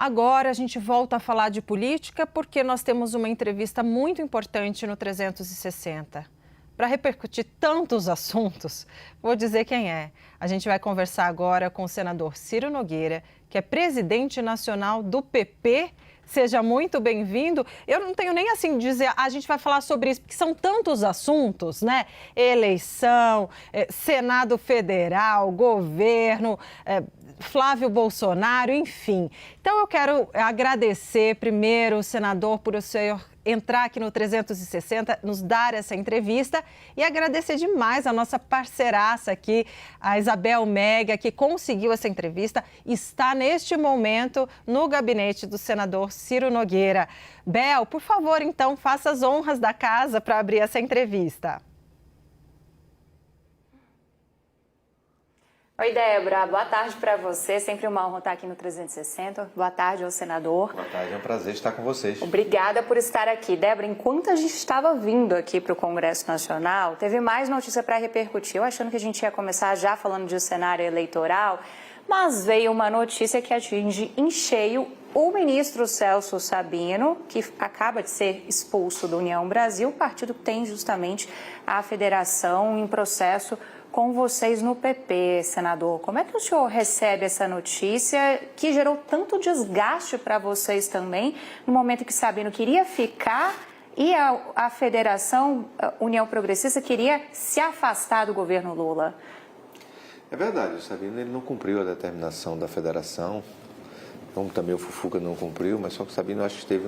Agora a gente volta a falar de política porque nós temos uma entrevista muito importante no 360. Para repercutir tantos assuntos, vou dizer quem é. A gente vai conversar agora com o senador Ciro Nogueira, que é presidente nacional do PP. Seja muito bem-vindo. Eu não tenho nem assim dizer, a gente vai falar sobre isso, porque são tantos assuntos, né? Eleição, Senado Federal, governo, Flávio Bolsonaro, enfim. Então eu quero agradecer primeiro, senador, por o senhor entrar aqui no 360, nos dar essa entrevista e agradecer demais a nossa parceiraça aqui, a Isabel Mega, que conseguiu essa entrevista, está neste momento no gabinete do senador Ciro Nogueira. Bel, por favor, então, faça as honras da casa para abrir essa entrevista. Oi, Débora. Boa tarde para você. Sempre uma honra estar aqui no 360. Boa tarde ao senador. Boa tarde, é um prazer estar com vocês. Obrigada por estar aqui. Débora, enquanto a gente estava vindo aqui para o Congresso Nacional, teve mais notícia para repercutir. Eu achando que a gente ia começar já falando de cenário eleitoral, mas veio uma notícia que atinge em cheio o ministro Celso Sabino, que acaba de ser expulso do União Brasil, o partido que tem justamente a federação em processo com vocês no PP, senador. Como é que o senhor recebe essa notícia que gerou tanto desgaste para vocês também, no momento que Sabino queria ficar e a federação União Progressista queria se afastar do governo Lula? É verdade, o Sabino ele não cumpriu a determinação da federação, como também o Fufuca não cumpriu, mas só que o Sabino acho que teve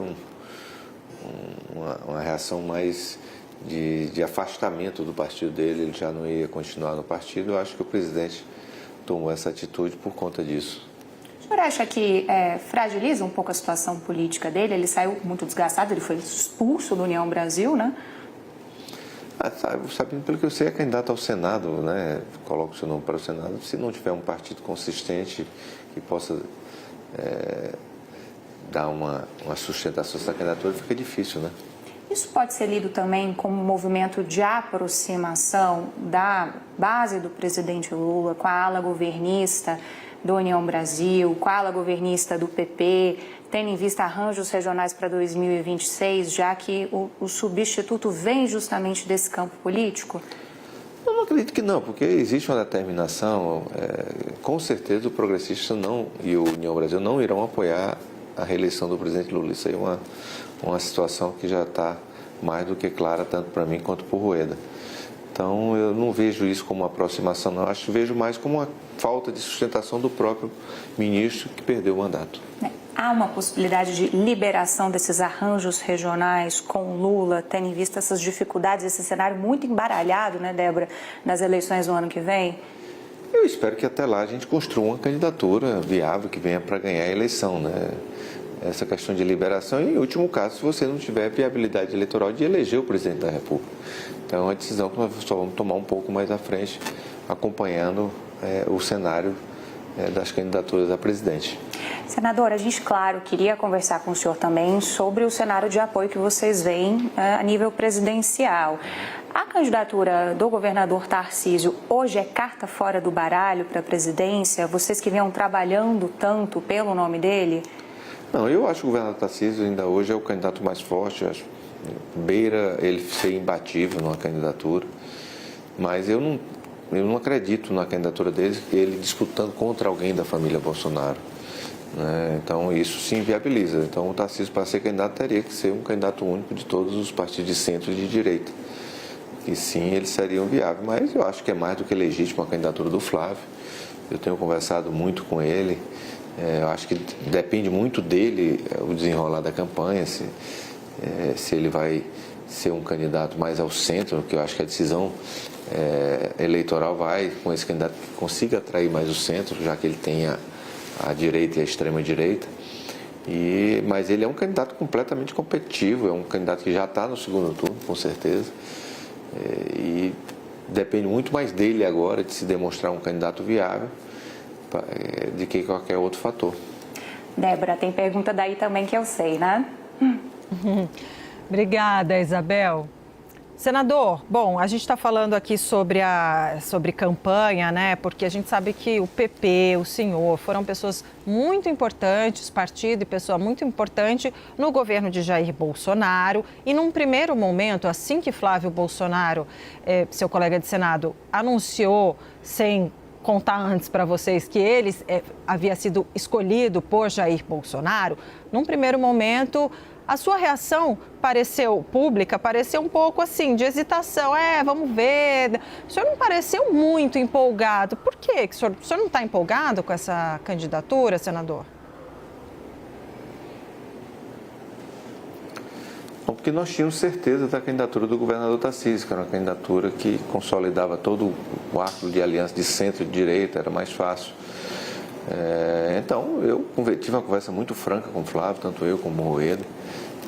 uma reação mais de afastamento do partido dele, ele já não ia continuar no partido. Eu acho que o presidente tomou essa atitude por conta disso. O senhor acha que fragiliza um pouco a situação política dele? Ele saiu muito desgastado, ele foi expulso do União Brasil, né? Sabendo, pelo que eu sei, é candidato ao Senado, né? Coloca o seu nome para o Senado. Se não tiver um partido consistente que possa dar uma sustentação a essa candidatura, fica difícil, né? Isso pode ser lido também como um movimento de aproximação da base do presidente Lula com a ala governista do União Brasil, com a ala governista do PP, tendo em vista arranjos regionais para 2026, já que o substituto vem justamente desse campo político? Eu não acredito que não, porque existe uma determinação. Com certeza o Progressista e o União Brasil não irão apoiar a reeleição do presidente Lula. Isso aí é uma situação que já está mais do que clara, tanto para mim quanto para o Rueda. Então, eu não vejo isso como uma aproximação, não. Vejo mais como uma falta de sustentação do próprio ministro que perdeu o mandato. Há uma possibilidade de liberação desses arranjos regionais com Lula, tendo em vista essas dificuldades, esse cenário muito embaralhado, né, Débora, nas eleições do ano que vem? Eu espero que até lá a gente construa uma candidatura viável que venha para ganhar a eleição, né? Essa questão de liberação, e em último caso, se você não tiver viabilidade eleitoral de eleger o presidente da República. Então é uma decisão que nós só vamos tomar um pouco mais à frente, acompanhando o cenário das candidaturas a presidente. Senador, a gente, claro, queria conversar com o senhor também sobre o cenário de apoio que vocês veem a nível presidencial. A candidatura do governador Tarcísio hoje é carta fora do baralho para a presidência? Vocês que vinham trabalhando tanto pelo nome dele? Não, eu acho que o governador Tarcísio ainda hoje é o candidato mais forte, acho, beira ele ser imbatível numa candidatura, mas eu não acredito na candidatura dele, ele disputando contra alguém da família Bolsonaro, né? Então isso se inviabiliza. Então o Tarcísio, para ser candidato, teria que ser um candidato único de todos os partidos de centro e de direita, e sim, eles seriam viáveis, mas eu acho que é mais do que legítimo a candidatura do Flávio. Eu tenho conversado muito com ele. Eu acho que depende muito dele o desenrolar da campanha, se ele vai ser um candidato mais ao centro, que eu acho que a decisão eleitoral vai com esse candidato que consiga atrair mais o centro, já que ele tem a direita e a extrema-direita. Mas ele é um candidato completamente competitivo, é um candidato que já está no segundo turno, com certeza. E depende muito mais dele agora de se demonstrar um candidato viável de que qualquer outro fator. Débora, tem pergunta daí também que eu sei, né? Obrigada, Isabel. Senador, bom, a gente está falando aqui sobre campanha, né? Porque a gente sabe que o PP, o senhor, foram pessoas muito importantes, partido e pessoa muito importante no governo de Jair Bolsonaro. E num primeiro momento, assim que Flávio Bolsonaro, seu colega de Senado, anunciou, sem contar antes para vocês, que ele havia sido escolhido por Jair Bolsonaro, num primeiro momento, a sua reação pública, pareceu um pouco assim, de hesitação. Vamos ver. O senhor não pareceu muito empolgado. Por quê? O senhor não está empolgado com essa candidatura, senador? Bom, porque nós tínhamos certeza da candidatura do governador Tarcísio, que era uma candidatura que consolidava todo o arco de aliança de centro e de direita, era mais fácil. Então, eu tive uma conversa muito franca com o Flávio, tanto eu como o Moedo,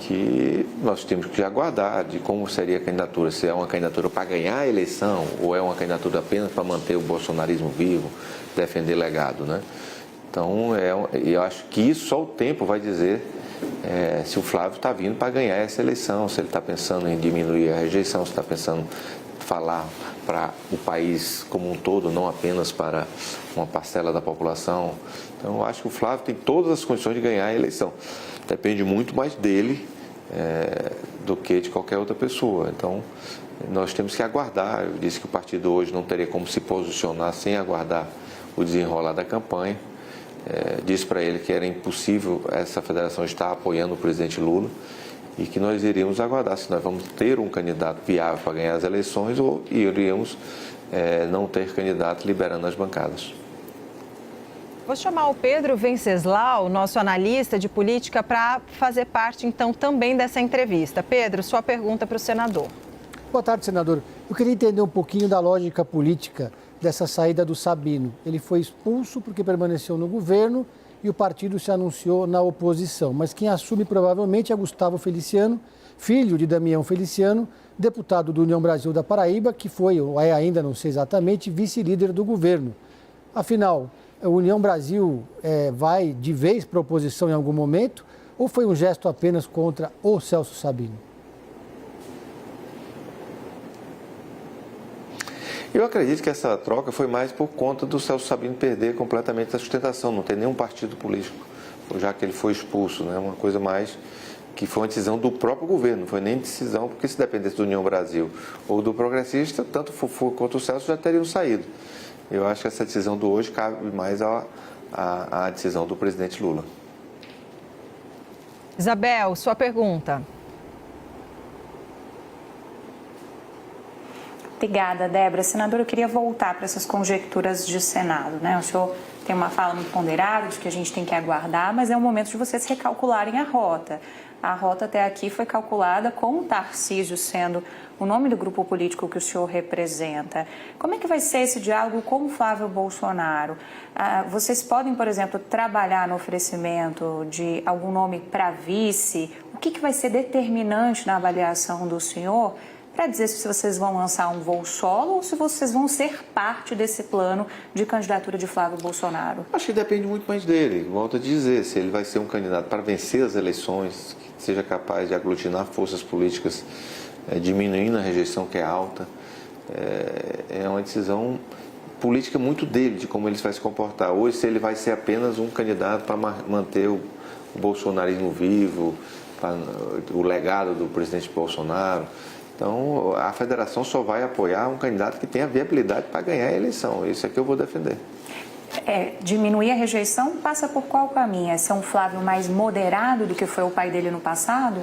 que nós temos que aguardar de como seria a candidatura, se é uma candidatura para ganhar a eleição ou é uma candidatura apenas para manter o bolsonarismo vivo, defender legado, né? Então, eu acho que isso só o tempo vai dizer se o Flávio está vindo para ganhar essa eleição, se ele está pensando em diminuir a rejeição, se está pensando em falar para o país como um todo, não apenas para uma parcela da população. Então, eu acho que o Flávio tem todas as condições de ganhar a eleição. Depende muito mais dele do que de qualquer outra pessoa. Então, nós temos que aguardar. Eu disse que o partido hoje não teria como se posicionar sem aguardar o desenrolar da campanha. Disse para ele que era impossível essa federação estar apoiando o presidente Lula e que nós iríamos aguardar se nós vamos ter um candidato viável para ganhar as eleições ou iríamos não ter candidato liberando as bancadas. Vou chamar o Pedro Venceslau, nosso analista de política, para fazer parte, então, também dessa entrevista. Pedro, sua pergunta para o senador. Boa tarde, senador. Eu queria entender um pouquinho da lógica política dessa saída do Sabino. Ele foi expulso porque permaneceu no governo e o partido se anunciou na oposição. Mas quem assume provavelmente é Gustavo Feliciano, filho de Damião Feliciano, deputado do União Brasil da Paraíba, que foi, ou é ainda, não sei exatamente, vice-líder do governo. Afinal, a União Brasil vai de vez para a oposição em algum momento ou foi um gesto apenas contra o Celso Sabino? Eu acredito que essa troca foi mais por conta do Celso Sabino perder completamente a sustentação, não ter nenhum partido político, já que ele foi expulso, né? Uma coisa mais que foi uma decisão do próprio governo, não foi nem decisão, porque se dependesse do União Brasil ou do Progressista, tanto o Fufu quanto o Celso já teriam saído. Eu acho que essa decisão do hoje cabe mais à decisão do presidente Lula. Isabel, sua pergunta. Obrigada, Débora. Senadora, eu queria voltar para essas conjecturas de Senado, né? O senhor tem uma fala muito ponderada de que a gente tem que aguardar, mas é o momento de vocês recalcularem a rota. A rota até aqui foi calculada com o Tarcísio sendo o nome do grupo político que o senhor representa. Como é que vai ser esse diálogo com o Flávio Bolsonaro? Vocês podem, por exemplo, trabalhar no oferecimento de algum nome para vice? O que vai ser determinante na avaliação do senhor para dizer se vocês vão lançar um voo solo ou se vocês vão ser parte desse plano de candidatura de Flávio Bolsonaro? Acho que depende muito mais dele. Volto a dizer, se ele vai ser um candidato para vencer as eleições, que seja capaz de aglutinar forças políticas, diminuindo a rejeição que é alta, é uma decisão política muito dele, de como ele vai se comportar. Hoje, se ele vai ser apenas um candidato para manter o bolsonarismo vivo, o legado do presidente Bolsonaro. Então, a federação só vai apoiar um candidato que tenha viabilidade para ganhar a eleição. Isso é que eu vou defender. Diminuir a rejeição passa por qual caminho? É ser um Flávio mais moderado do que foi o pai dele no passado?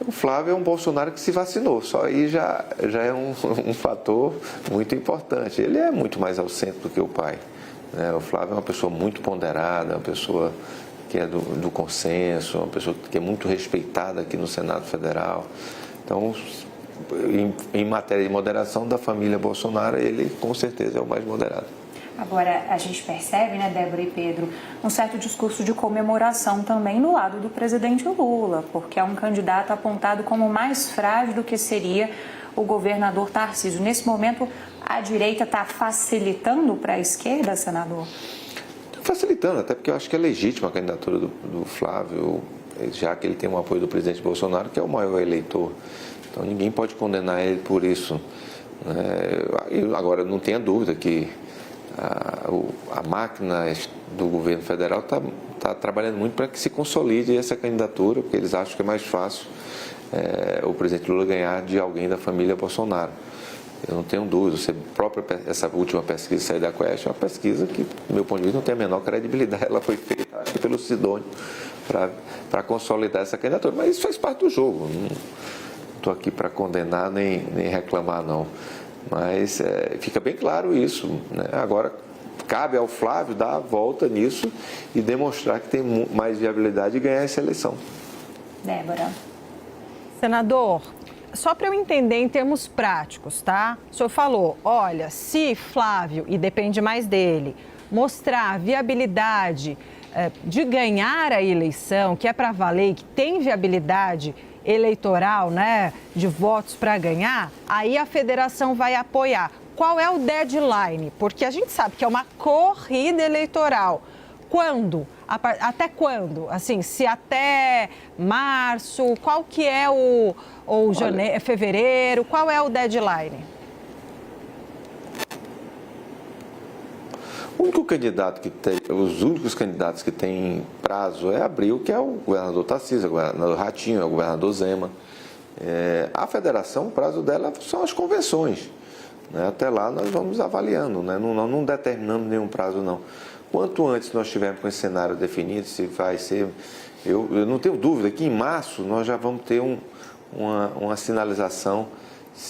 O Flávio é um Bolsonaro que se vacinou, só aí já é um fator muito importante. Ele é muito mais ao centro do que o pai, né? O Flávio é uma pessoa muito ponderada, uma pessoa que é do consenso, uma pessoa que é muito respeitada aqui no Senado Federal. Então, em matéria de moderação da família Bolsonaro, ele com certeza é o mais moderado. Agora, a gente percebe, né, Débora e Pedro, um certo discurso de comemoração também no lado do presidente Lula, porque é um candidato apontado como mais frágil do que seria o governador Tarcísio. Nesse momento, a direita está facilitando para a esquerda, senador? Facilitando, até porque eu acho que é legítima a candidatura do Flávio, já que ele tem o apoio do presidente Bolsonaro, que é o maior eleitor Então ninguém pode condenar ele por isso. Agora, não tenha dúvida que a máquina do governo federal está trabalhando muito para que se consolide essa candidatura, porque eles acham que é mais fácil o presidente Lula ganhar de alguém da família Bolsonaro. Eu não tenho dúvida, essa última pesquisa sair da Quest é uma pesquisa que, do meu ponto de vista, não tem a menor credibilidade. Ela foi feita, acho que pelo Sidônio, para consolidar essa candidatura. Mas isso faz parte do jogo. Não estou aqui para condenar nem reclamar, não. Mas fica bem claro isso, né? Agora, cabe ao Flávio dar a volta nisso e demonstrar que tem mais viabilidade de ganhar essa eleição. Débora. Senador, só para eu entender em termos práticos, tá? O senhor falou, olha, se Flávio, e depende mais dele, mostrar viabilidade de ganhar a eleição, que é para valer, que tem viabilidade eleitoral, né, de votos para ganhar, aí a federação vai apoiar. Qual é o deadline? Porque a gente sabe que é uma corrida eleitoral. Quando? Até quando? Assim, se até março, qual que é janeiro, fevereiro, qual é o deadline? Os únicos candidatos que têm prazo é abril, que é o governador Tarcísio, o governador Ratinho, o governador Zema. A federação, o prazo dela são as convenções, né? Até lá nós vamos avaliando, né? Não determinamos nenhum prazo, não. Quanto antes nós tivermos com esse cenário definido, se vai ser... Eu não tenho dúvida que em março nós já vamos ter uma sinalização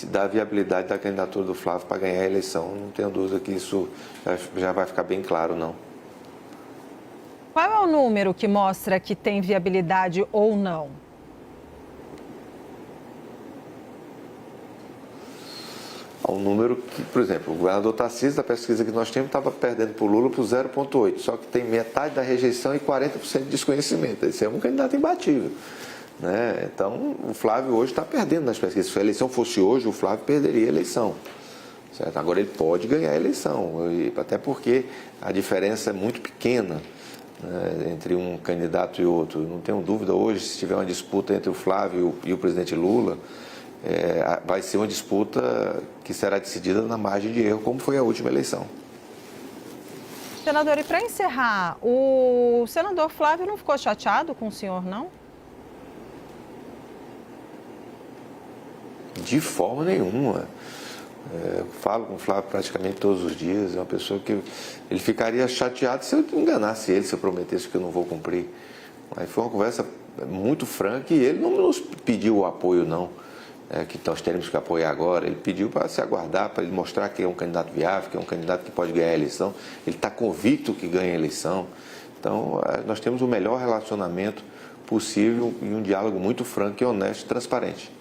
da viabilidade da candidatura do Flávio para ganhar a eleição. Não tenho dúvida que isso já vai ficar bem claro, não. Qual é o número que mostra que tem viabilidade ou não? Um número que, por exemplo, o governador Tarcísio, da pesquisa que nós temos, estava perdendo para o Lula por 0,8, só que tem metade da rejeição e 40% de desconhecimento. Esse é um candidato imbatível, né? Então, o Flávio hoje está perdendo nas pesquisas. Se a eleição fosse hoje, o Flávio perderia a eleição. Certo? Agora, ele pode ganhar a eleição, até porque a diferença é muito pequena, né, entre um candidato e outro. Não tenho dúvida hoje, se tiver uma disputa entre o Flávio e o presidente Lula, vai ser uma disputa que será decidida na margem de erro, como foi a última eleição. Senador, e para encerrar, o senador Flávio não ficou chateado com o senhor, não? De forma nenhuma. Eu falo com o Flávio praticamente todos os dias. É uma pessoa que ele ficaria chateado se eu enganasse ele, se eu prometesse que eu não vou cumprir. Mas foi uma conversa muito franca e ele não nos pediu o apoio, não. Que nós teremos que apoiar agora. Ele pediu para se aguardar, para ele mostrar que é um candidato viável, que é um candidato que pode ganhar a eleição. Ele está convicto que ganha a eleição. Então, nós temos o melhor relacionamento possível e um diálogo muito franco, e honesto e transparente.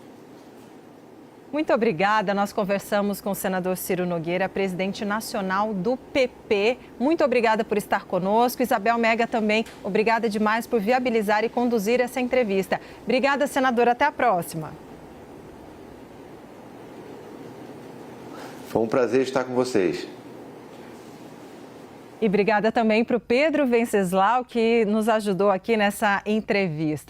Muito obrigada. Nós conversamos com o senador Ciro Nogueira, presidente nacional do PP. Muito obrigada por estar conosco. Isabel Mega também, obrigada demais por viabilizar e conduzir essa entrevista. Obrigada, senador. Até a próxima. Foi um prazer estar com vocês. E obrigada também para o Pedro Venceslau, que nos ajudou aqui nessa entrevista.